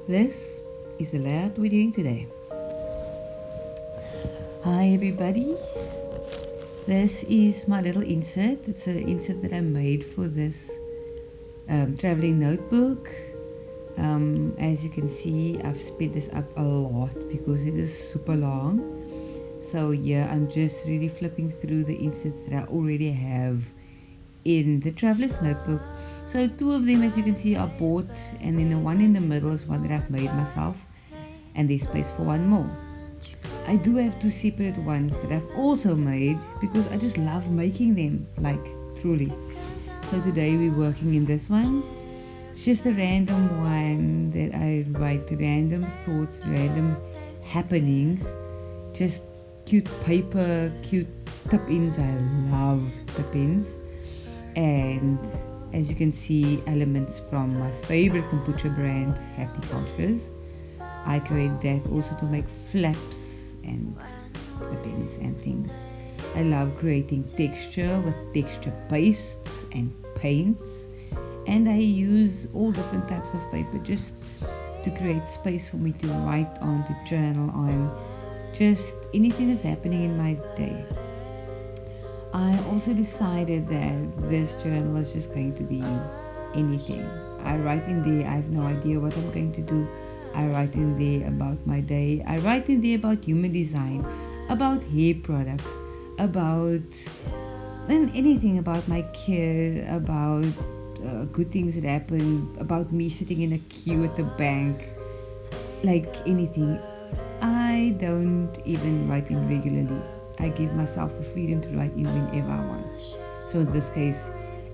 This is the layout we're doing today. Hi everybody. This is my little insert. It's an insert that I made for this traveling notebook. As you can see, I've sped this up a lot because it is super long. So yeah, I'm just really flipping through the inserts that I already have in the traveler's notebook. So two of them, as you can see, are bought, and then the one in the middle is one that I've made myself, and there's space for one more. I do have two separate ones that I've also made because I just love making them, like truly. So today we're working in this one. It's just a random one that I write random thoughts, random happenings, just cute paper, cute tip-ins. I love tip-ins. And as you can see, elements from my favorite kombucha brand, Happy Cultures. I create that also to make flaps and clippings and things. I love creating texture with texture pastes and paints, and I use all different types of paper just to create space for me to write on, to journal on, just anything that's happening in my day. I also decided that this journal is just going to be anything. I write in there, I have no idea what I'm going to do. I write in there about my day. I write in there about human design, about hair products, about anything about my kid, about good things that happen, about me sitting in a queue at the bank, like anything. I don't even write in regularly. I give myself the freedom to write in whenever I want. So in this case,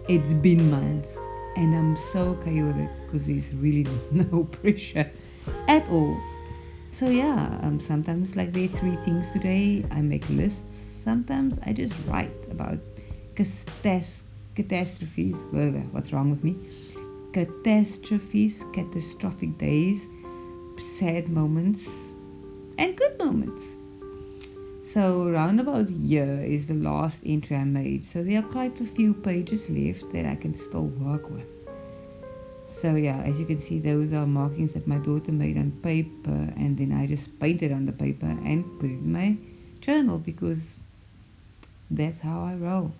it's been months, and I'm so okay with it because there's really no pressure at all. So yeah, sometimes like there are three things today. I make lists. Sometimes I just write about catastrophes. What's wrong with me? Catastrophes, catastrophic days, sad moments, and good moments. So round about here is the last entry I made. So there are quite a few pages left that I can still work with. So yeah, as you can see, those are markings that my daughter made on paper, and then I just painted on the paper and put it in my journal because that's how I roll.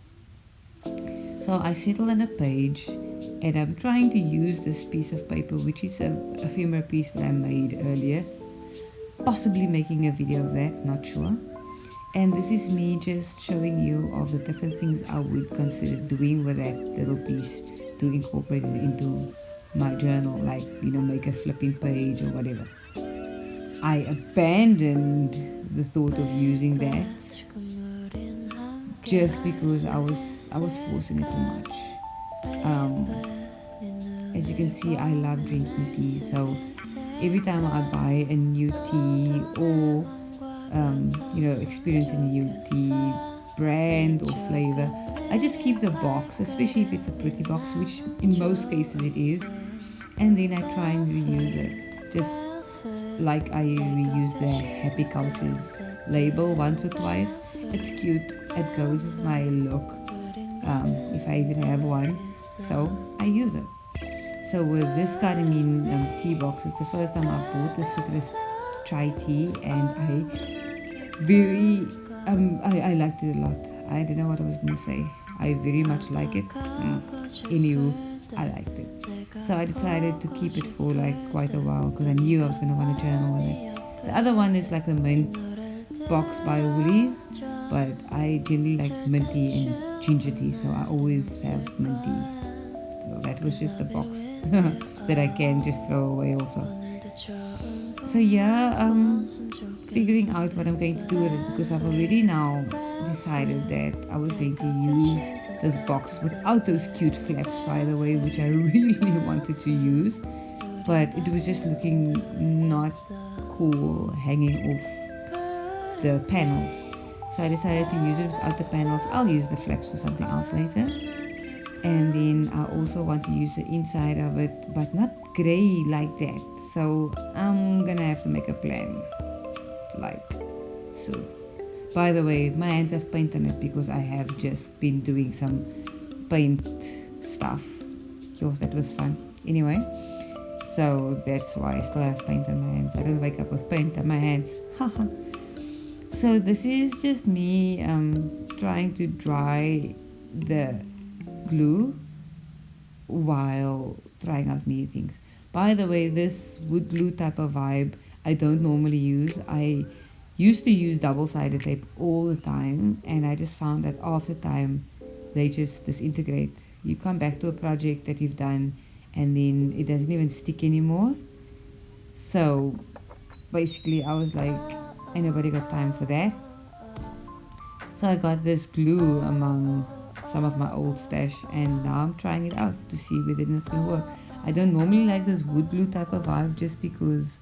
So I settle on a page, and I'm trying to use this piece of paper, which is a ephemera piece that I made earlier, possibly making a video of that, not sure. And this is me just showing you of the different things I would consider doing with that little piece to incorporate it into my journal, like, make a flipping page or whatever. I abandoned the thought of using that just because I was forcing it too much. As you can see, I love drinking tea, so every time I buy a new tea or experiencing a new tea brand or flavor, I just keep the box, especially if it's a pretty box, which in most cases it is, and then I try and reuse it, just like I reuse the Happy Cultures label once or twice. It's cute, it goes with my look, if I even have one, so I use it. So with this Cardamine tea box, it's the first time I bought the citrus chai tea, and I liked it a lot. I don't know what I was going to say. I very much like it. Anywho, I liked it. So I decided to keep it for like quite a while because I knew I was going to want to journal with it. The other one is like the mint box by Woolies, but I generally like mint tea and ginger tea, so I always have mint tea. So that was just the box that I can just throw away also. So yeah, figuring out what I'm going to do with it, because I've already now decided that I was going to use this box without those cute flaps, by the way, which I really wanted to use, but it was just looking not cool hanging off the panels. So I decided to use it without the panels. I'll use the flaps for something else later. And then I also want to use the inside of it, but not grey like that. So I'm gonna have to make a plan, like so. By the way, my hands have paint on it because I have just been doing some paint stuff. Yo, that was fun. Anyway, So that's why I still have paint on my hands. I don't wake up with paint on my hands. Haha. So this is just me trying to dry the glue while trying out new things. By the way, this wood glue type of vibe I don't normally use. I used to use double-sided tape all the time, and I just found that after time they just disintegrate. You come back to a project that you've done and then it doesn't even stick anymore. So basically I was like, ain't nobody got time for that. So I got this glue among some of my old stash, and now I'm trying it out to see whether it's gonna work. I don't normally like this wood glue type of vibe just because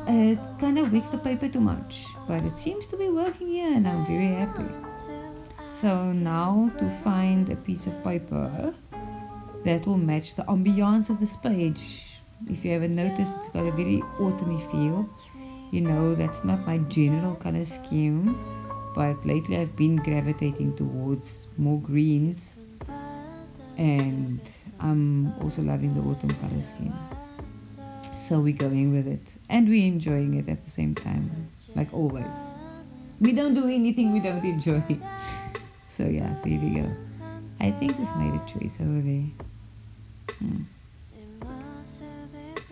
it kind of wicks the paper too much, but it seems to be working here and I'm very happy. So now to find a piece of paper that will match the ambiance of this page. If you haven't noticed, it's got a very autumny feel. You know, that's not my general color scheme, but lately I've been gravitating towards more greens, and I'm also loving the autumn color scheme. So we're going with it, and we're enjoying it at the same time, like always. We don't do anything we don't enjoy. So yeah, there we go. I think we've made a choice over there.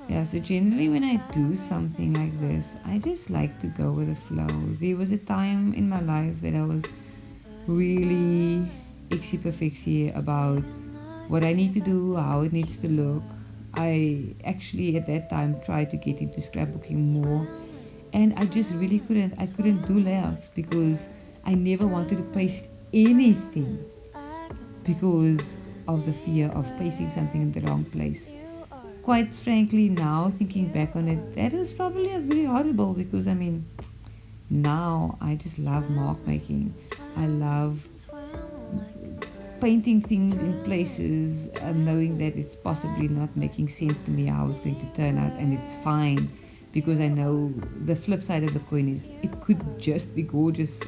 Yeah, so generally when I do something like this, I just like to go with the flow. There was a time in my life that I was really ixy perfecty about what I need to do, how it needs to look. I actually at that time tried to get into scrapbooking more, and I just really couldn't. I couldn't do layouts because I never wanted to paste anything because of the fear of pasting something in the wrong place. Quite frankly, now thinking back on it, that was probably a very horrible, because I mean, now I just love mark making. I love painting things in places, knowing that it's possibly not making sense to me how it's going to turn out, and it's fine because I know the flip side of the coin is it could just be gorgeous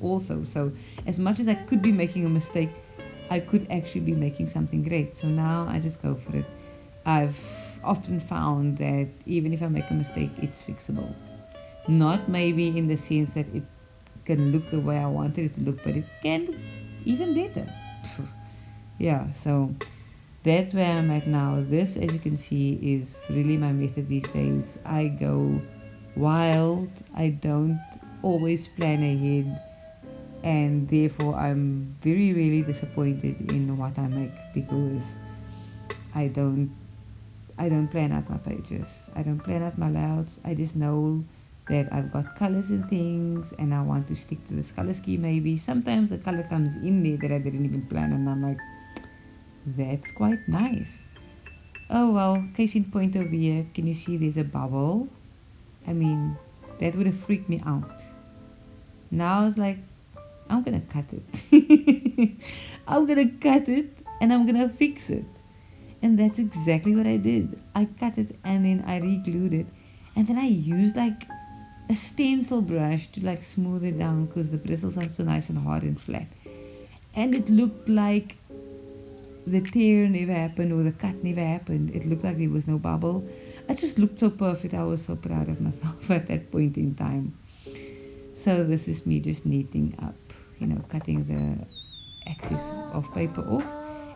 also. So as much as I could be making a mistake, I could actually be making something great. So now I just go for it. I've often found that even if I make a mistake, it's fixable. Not maybe in the sense that it can look the way I wanted it to look, but it can look even better. Yeah, so that's where I'm at now. This, as you can see, is really my method these days. I go wild. I don't always plan ahead, and therefore I'm very, really disappointed in what I make because I don't plan out my pages. I don't plan out my layouts. I just know that I've got colors and things and I want to stick to this color scheme maybe. Sometimes a color comes in there that I didn't even plan and I'm like, that's quite nice. Oh well, case in point over here, can you see there's a bubble? I mean, that would have freaked me out. Now I was like, I'm gonna cut it. I'm gonna cut it and I'm gonna fix it. And that's exactly what I did. I cut it and then I re-glued it. And then I used like a stencil brush to like smooth it down because the bristles are so nice and hard and flat. And it looked like the tear never happened or the cut never happened. It looked like there was no bubble. It just looked so perfect. I was so proud of myself at that point in time. So this is me just neating up, cutting the axis of paper off.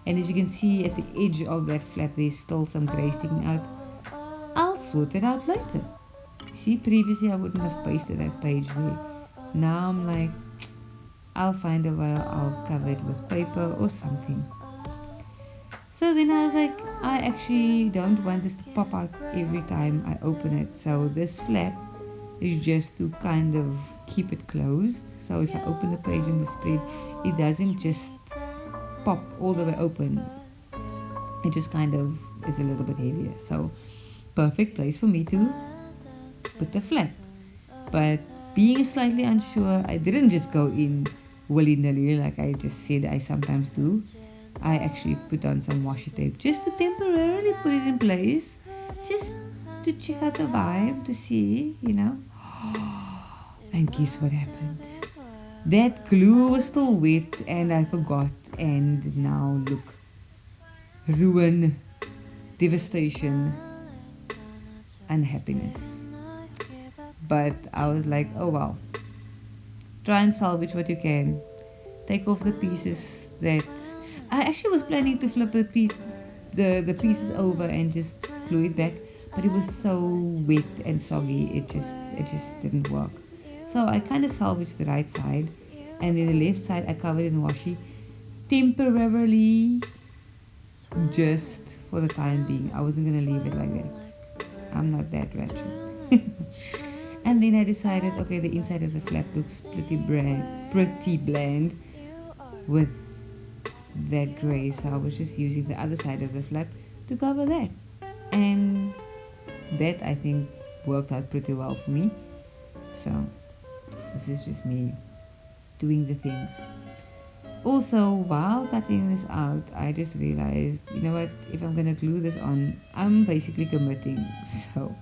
And as you can see at the edge of that flap, there's still some grey sticking out. I'll sort it out later. See, previously I wouldn't have pasted that page there. Now I'm like, I'll find a way, I'll cover it with paper or something. So then I was like, I actually don't want this to pop out every time I open it. So this flap is just to kind of keep it closed. So if I open the page in the spread, it doesn't just pop all the way open. It just kind of is a little bit heavier. So perfect place for me to put the flap. But being slightly unsure, I didn't just go in willy-nilly like I just said I sometimes do. I actually put on some washi tape just to temporarily put it in place, just to check out the vibe, to see, And guess what happened? That glue was still wet and I forgot, and now look, ruin, devastation. unhappiness. But I was like, oh well, try and salvage what you can. Take off the pieces that I actually was planning to flip the pieces over and just glue it back, but it was so wet and soggy. It just didn't work. So I kind of salvaged the right side, and then the left side I covered in washi temporarily, just for the time being. I wasn't gonna leave it like that. I'm not that ratchet. And then I decided, okay, the inside of the flap looks pretty bland with that grey, so I was just using the other side of the flap to cover that. And that, I think, worked out pretty well for me. So this is just me doing the things. Also, while cutting this out, I just realized, you know what, if I'm gonna glue this on, I'm basically committing, so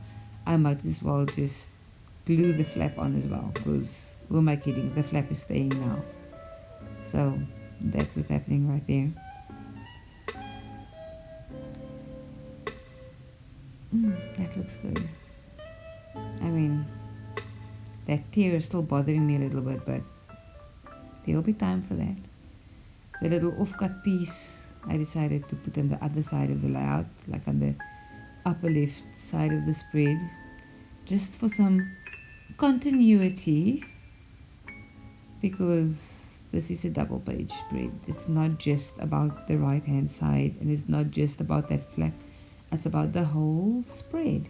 I might as well just glue the flap on as well, because who am I kidding, the flap is staying now. So that's what's happening right there. That looks good. I mean, that tear is still bothering me a little bit, but there'll be time for that. The little off-cut piece I decided to put on the other side of the layout, like on the upper left side of the spread, just for some continuity, because this is a double page spread. It's not just about the right hand side, and it's not just about that flap, it's about the whole spread.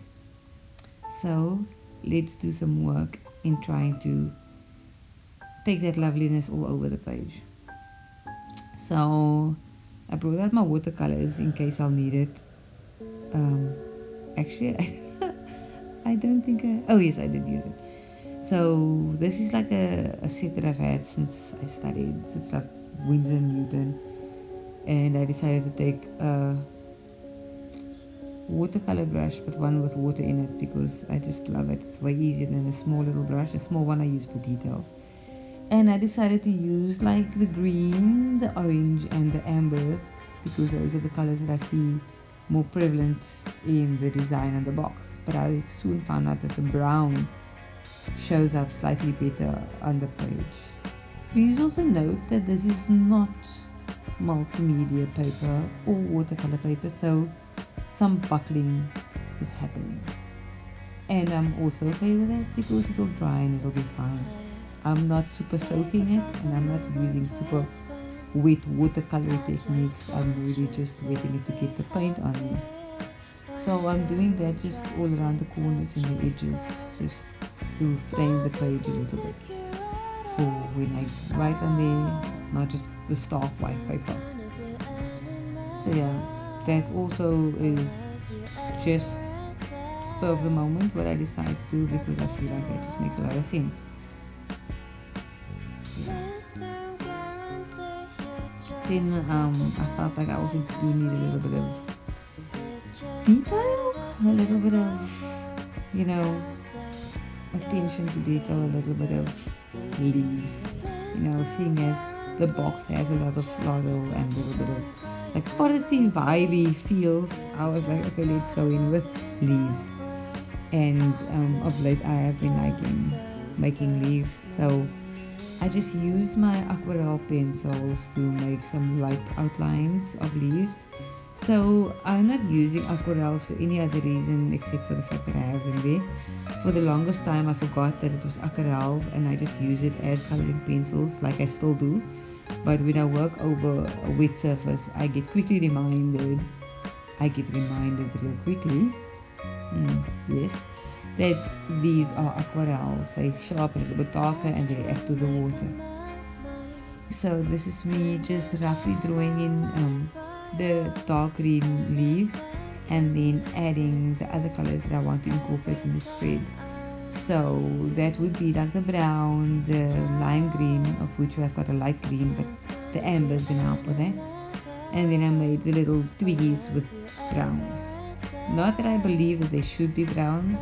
So let's do some work in trying to take that loveliness all over the page. So I brought out my watercolors in case I'll need it. Actually, I don't think oh yes, I did use it. So this is like a set that I've had since I studied. It's like Winsor Newton, and I decided to take a watercolor brush, but one with water in it, because I just love it. It's way easier than a small little brush. A small one I use for details. And I decided to use like the green, the orange, and the amber, because those are the colors that I see more prevalent in the design on the box. But I soon found out that the brown shows up slightly better on the page. Please also note that this is not multimedia paper or watercolor paper, so some buckling is happening. And I'm also okay with that, because it'll dry and it'll be fine. I'm not super soaking it, and I'm not using super wet watercolor techniques. I'm really just wetting it to get the paint on it. So I'm doing that just all around the corners and the edges, just to frame the page a little bit for when I write on there, not just the stark white paper. So yeah, that also is just spur of the moment what I decide to do, because I feel like that just makes a lot of sense. Then I felt like I also do need a little bit of detail, a little bit of, you know, attention to detail, a little bit of leaves, you know, seeing as the box has a lot of floral and a little bit of like foresty vibey feels. I was like, okay, let's go in with leaves. And of late I have been liking making leaves, so I just use my aquarelle pencils to make some light outlines of leaves. So I'm not using aquarelles for any other reason except for the fact that I have them there. For the longest time I forgot that it was aquarelles, and I just use it as coloring pencils, like I still do. But when I work over a wet surface, I get quickly reminded. Real quickly. Yes. That these are aquarelles. They show up a little bit darker and they react to the water. So this is me just roughly drawing in the dark green leaves, and then adding the other colors that I want to incorporate in the spread. So that would be like the brown, the lime green, of which I've got a light green, but the amber is going to help with that. And then I made the little twiggies with brown. Not that I believe that they should be brown,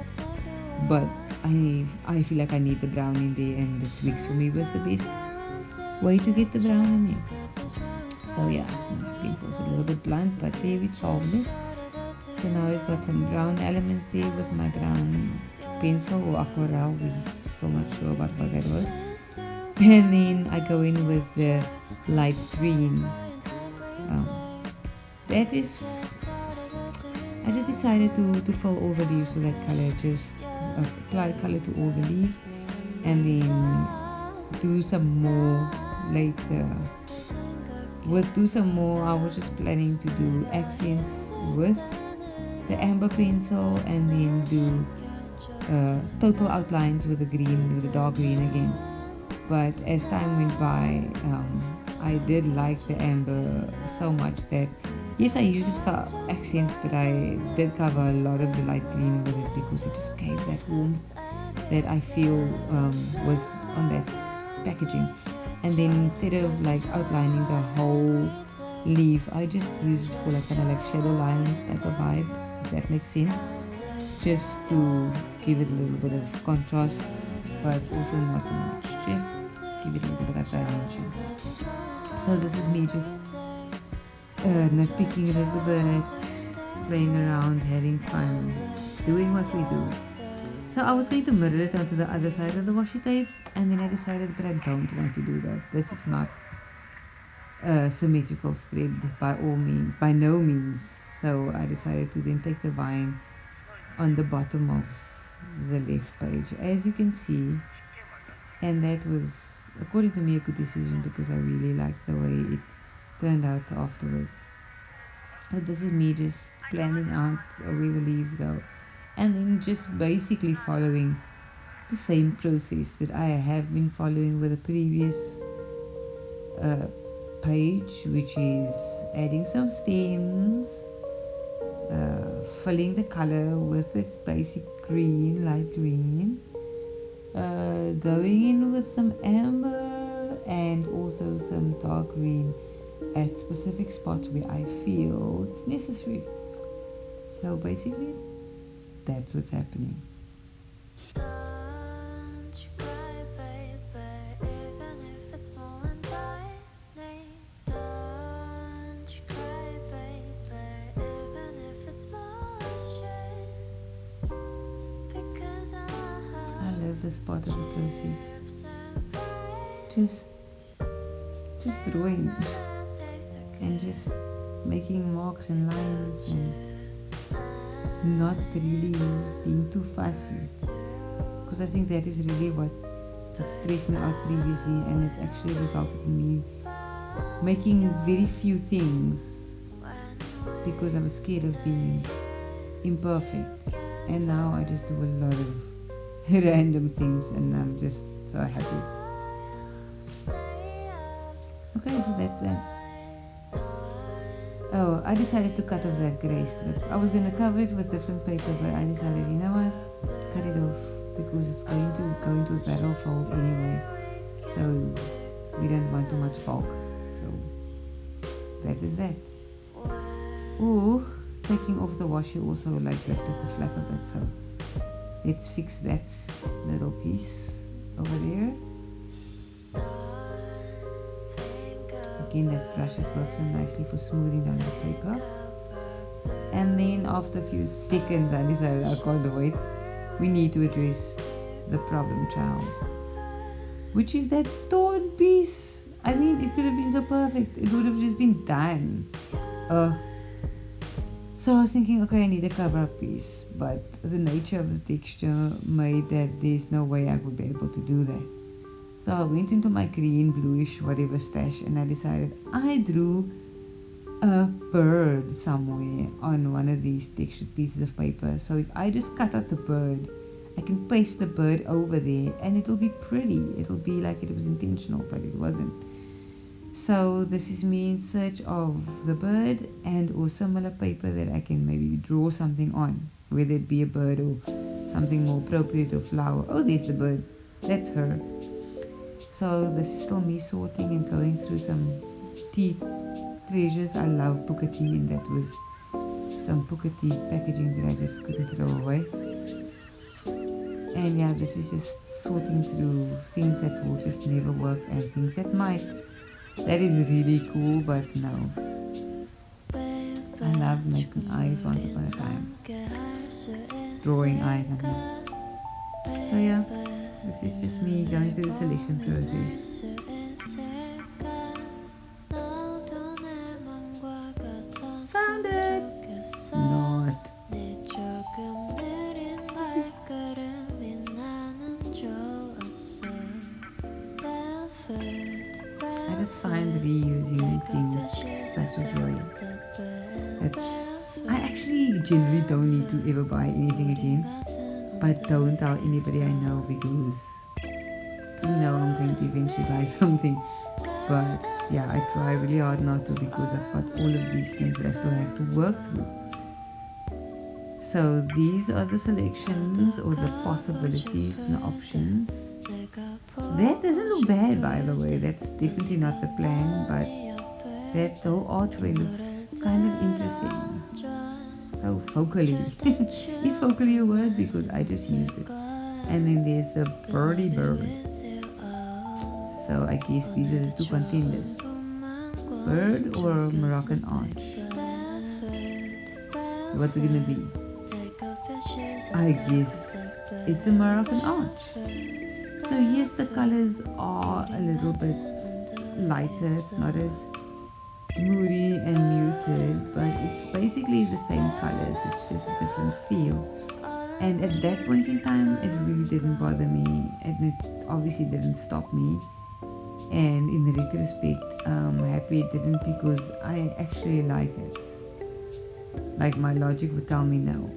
but I feel like I need the brown in there, and the twigs for me was the best way to get the brown in there. So yeah, my pencil's a little bit blunt, but there we solved it. So now I've got some brown elements there with my brown pencil or aquarelle. We're still not sure about what that was. And then I go in with the light green. That is, I just decided to fill all the leaves with that color. Just apply color to all the leaves and then do some more later. Do some more. I was just planning to do accents with the amber pencil and then do total outlines with the green, with the dark green again. But as time went by, I did like the amber so much that yes, I used it for accents, but I did cover a lot of the light green with it because it just gave that warmth that I feel was on that packaging. And then instead of like outlining the whole leaf, I just used it for like kind of like shadow lines type of vibe, if that makes sense. Just to give it a little bit of contrast, but also not too much. Just give it a little bit of dimension. So this is me just nitpicking a little bit, playing around, having fun, doing what we do. So I was going to mirror it onto the other side of the washi tape, and then I decided, but I don't want to do that. This is not a symmetrical spread by all means, by no means. So I decided to then take the vine on the bottom of the left page, as you can see, and that was, according to me, a good decision because I really liked the way it turned out afterwards. But this is me just planning out where the leaves go, and then just basically following the same process that I have been following with the previous page, which is adding some stems, filling the color with the basic green, light green, going in with some amber and also some dark green at specific spots where I feel it's necessary. So basically, that's what's happening. This part of the process, just drawing and just making marks and lines and not really being too fussy, because I think that is really what stressed me out previously, and it actually resulted in me making very few things because I was scared of being imperfect. And now I just do a lot of random things and I'm just so happy. Okay, so that's that. Oh, I decided to cut off that grey strip. I was going to cover it with different paper, but I decided, you know what, cut it off because it's going to go into a barrel fold anyway, so we don't want too much bulk. So that is that. Ooh, taking off the washi also like lifted the flap a bit, so let's fix that little piece over there. Again, that brush that works so nicely for smoothing down the paper. And then after a few seconds I decided I can't wait. We need to address the problem child, which is that torn piece. I mean, it could have been so perfect. It would have just been done. So I was thinking, okay, I need a cover-up piece, but the nature of the texture made that there's no way I would be able to do that. So I went into my green, bluish, whatever stash, and I decided I drew a bird somewhere on one of these textured pieces of paper. So if I just cut out the bird, I can paste the bird over there and it'll be pretty. It'll be like it was intentional, but it wasn't. So this is me in search of the bird and or similar paper that I can maybe draw something on, whether it be a bird or something more appropriate, or flower. Oh, there's the bird. That's her. So this is still me sorting and going through some tea treasures. I love Booker tea, and that was some Booker tea packaging that I just couldn't throw away. And yeah, this is just sorting through things that will just never work and things that might. That is really cool, but no. I loved making eyes once upon a time. Drawing eyes, I mean. So yeah, this is just me going through the selection process. Found it! Not. I just find reusing things such a joy. I actually generally don't need to ever buy anything again, but don't tell anybody I know because I'm going to eventually buy something. But yeah, I try really hard not to because I've got all of these things that I still have to work through. So these are the selections or the possibilities and the options. That doesn't look bad, by the way. That's definitely not the plan, but that whole archway looks kind of interesting. So focally. Is focally a word? Because I just used it. And then there's the birdie bird. So I guess these are the two contenders. Bird or Moroccan arch? What's it gonna be? I guess it's a Moroccan arch. So yes, the colors are a little bit lighter. It's not as moody and muted, but it's basically the same colors. It's just a different feel. And at that point in time, it really didn't bother me, and it obviously didn't stop me. And in the retrospect, I'm happy it didn't because I actually like it. Like my logic would tell me no,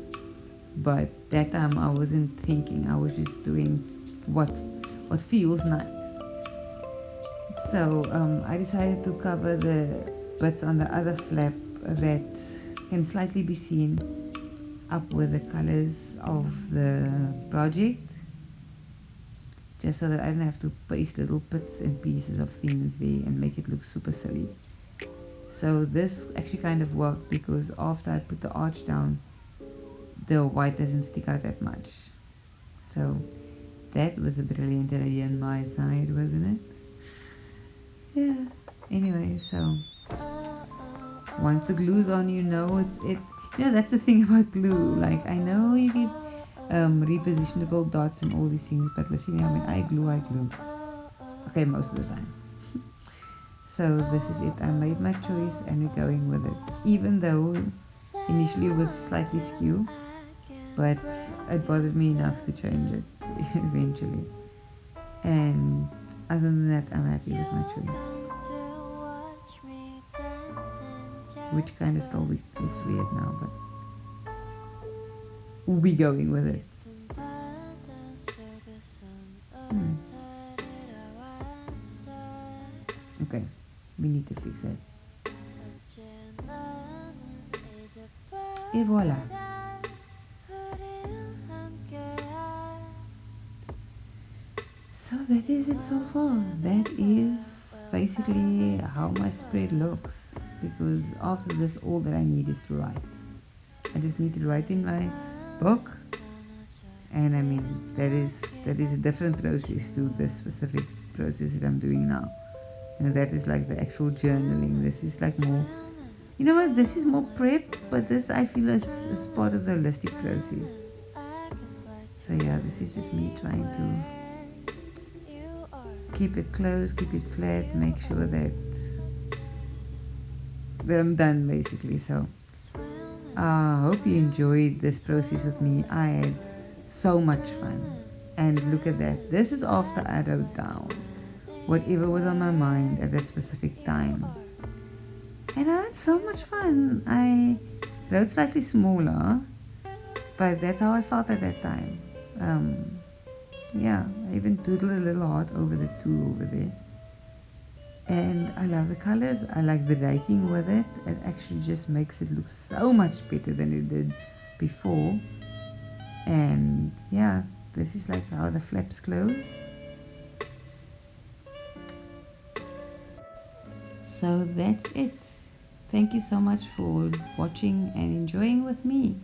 but that time I wasn't thinking. I was just doing what feels nice. So I decided to cover the bits on the other flap that can slightly be seen up with the colors of the project, just so that I don't have to paste little bits and pieces of things there and make it look super silly. So this actually kind of worked because after I put the arch down, the white doesn't stick out that much. So that was a brilliant idea on my side, wasn't it? Yeah. Anyway, so once the glue's on, it's it. That's the thing about glue. Like, I know you get repositionable dots and all these things, but listen, when I glue. Okay, most of the time. So this is it. I made my choice and we're going with it. Even though initially it was slightly skew, but it bothered me enough to change it eventually. And other than that, I'm happy with my choice. Which kind of still looks weird now, but we'll be going with it. Okay, we need to fix that. Et voila. So that is it so far. That is basically how my spread looks, because after this all that I need is to write. I just need to write in my book, and I mean that is a different process to the specific process that I'm doing now. That is like the actual journaling. This is like more, this is more prep, but this I feel is part of the holistic process. So yeah, this is just me trying to keep it close, keep it flat, make sure that I'm done basically. So I hope you enjoyed this process with me. I had so much fun. And look at that. This is after I wrote down whatever was on my mind at that specific time. And I had so much fun. I wrote slightly smaller, but that's how I felt at that time. Yeah, I even doodled a little heart over the 2 over there. And I love the colors. I like the writing with it. It actually just makes it look so much better than it did before. And yeah, this is like how the flaps close. So that's it. Thank you so much for watching and enjoying with me.